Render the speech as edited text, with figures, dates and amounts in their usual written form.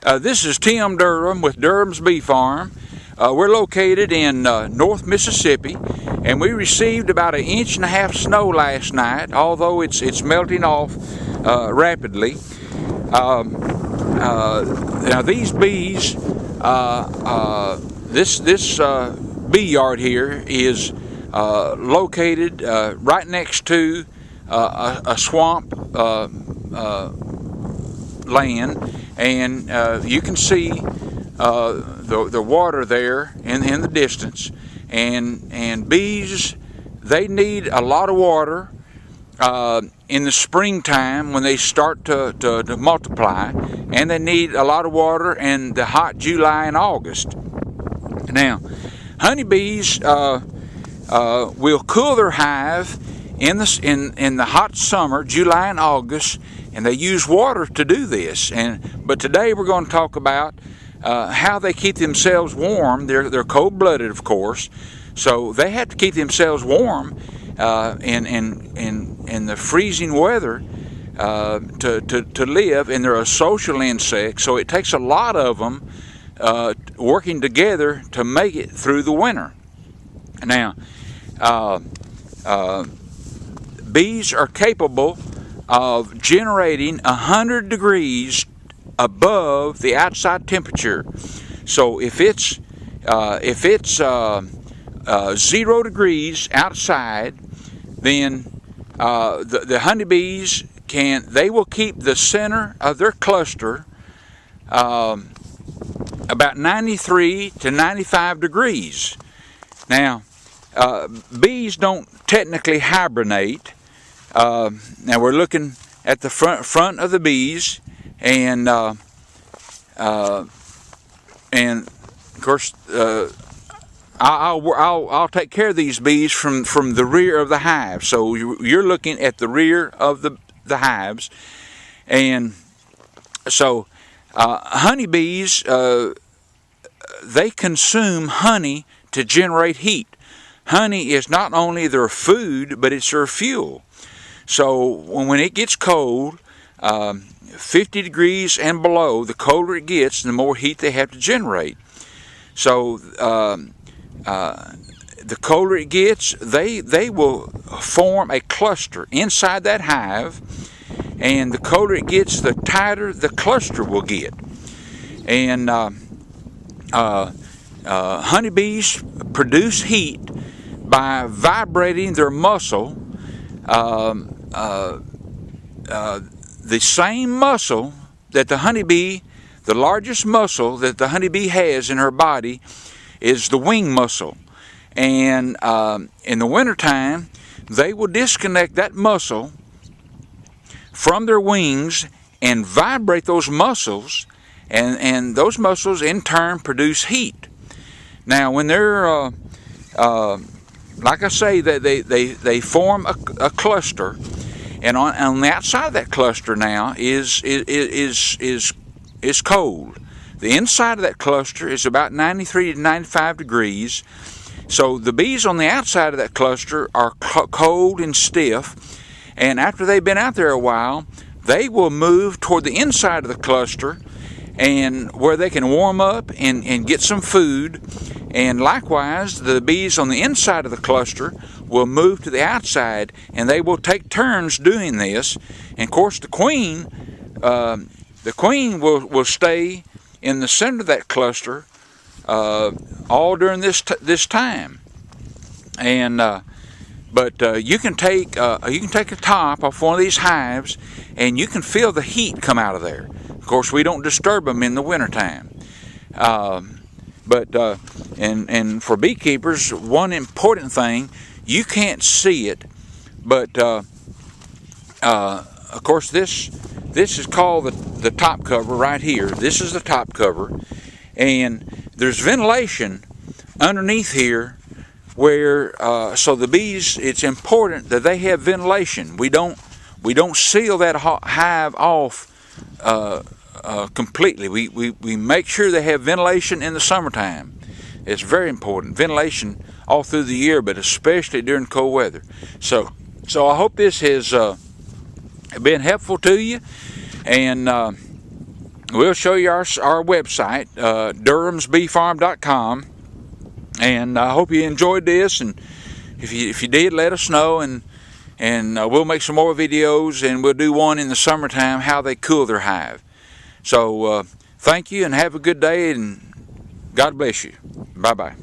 This is Tim Durham with Durham's Bee Farm. We're located in North Mississippi, and we received about 1.5 inches snow last night, although it's melting off rapidly. Now these bees, this bee yard here is located right next to a swamp land, and you can see the water there in the distance, and bees, they need a lot of water in the springtime when they start to multiply, and they need a lot of water in the hot July and August. Now, honeybees will cool their hive in the hot summer, July and August, and they use water to do this. But today we're going to talk about how they keep themselves warm. They're cold-blooded, of course, so they have to keep themselves warm in the freezing weather to live. And they're a social insect, so it takes a lot of them working together to make it through the winter. Now, bees are capable of generating 100 degrees above the outside temperature. So if it's 0 degrees outside, then the honeybees they will keep the center of their cluster about 93 to 95 degrees. Now, bees don't technically hibernate. Now we're looking at the front of the bees, and of course I'll take care of these bees from the rear of the hive. So you're looking at the rear of the hives, and so honeybees, they consume honey to generate heat. Honey is not only their food, but it's their fuel. So when it gets cold, 50 degrees and below, the colder it gets, the more heat they have to generate. So the colder it gets, they will form a cluster inside that hive, and the colder it gets, the tighter the cluster will get. And honeybees produce heat by vibrating their muscle, the same muscle that the honeybee, the largest muscle that the honeybee has in her body is the wing muscle. And in the wintertime, they will disconnect that muscle from their wings and vibrate those muscles, and those muscles in turn produce heat. Now when they're like I say, they form a cluster, and on the outside of that cluster now is cold. The inside of that cluster is about 93 to 95 degrees. So the bees on the outside of that cluster are cold and stiff, and after they've been out there a while, they will move toward the inside of the cluster, and where they can warm up and get some food. And likewise, the bees on the inside of the cluster will move to the outside, and they will take turns doing this. And of course, the queen will stay in the center of that cluster all during this time. And but you can take a top off one of these hives, and you can feel the heat come out of there. Of course, we don't disturb them in the wintertime. But for beekeepers, one important thing, you can't see it, but of course this is called the top cover right here. This is the top cover, and there's ventilation underneath here where so the bees, it's important that they have ventilation. We don't seal that hive off completely. We make sure they have ventilation in the summertime. It's very important. Ventilation all through the year, but especially during cold weather. So I hope this has been helpful to you, and we'll show you our website, durhamsbeefarm.com, and I hope you enjoyed this. And if you did, let us know, and we'll make some more videos, and we'll do one in the summertime, how they cool their hive. So thank you, and have a good day, and God bless you. Bye-bye.